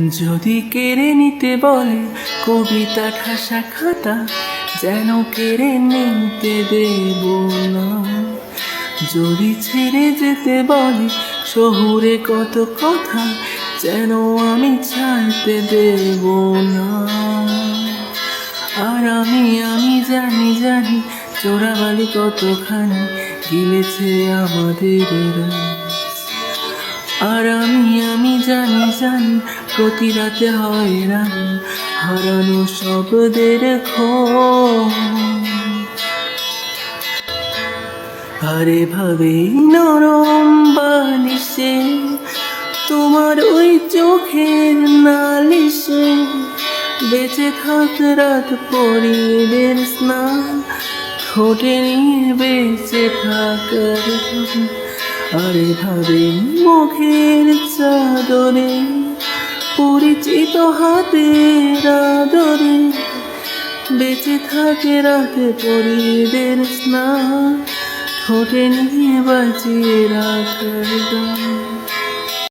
যদি কেড়ে নিতে বলে কবিতা ঠাসা খাতা, যেন কেড়ে নিতে দেব না। যদি ছেড়ে যেতে বলে শহুরে কত কথা, যেন আমি ছাড়তে দেব না। আর আমি জানি চোরাবালি কতখানি গিলেছে আমাদের রাজ। আর আমি জানি প্রতি রাতে হয় রানী হারানো শব্দের খোঁজ। আরে ভাবে নরম বালিশে তোমার ওই চোখের নালিশে বেঁচে থাক রাত পরিদের স্নান, ঠোঁটে নিয়ে বেঁচে থাকার। আরে ভাবে মুখের চাদরে পরিচিত হাতের আদরে বেঁচে থাকে রাতে পরিদের স্নান, ঠোঁটে নিয়ে বাজিয়ে রাখার গান।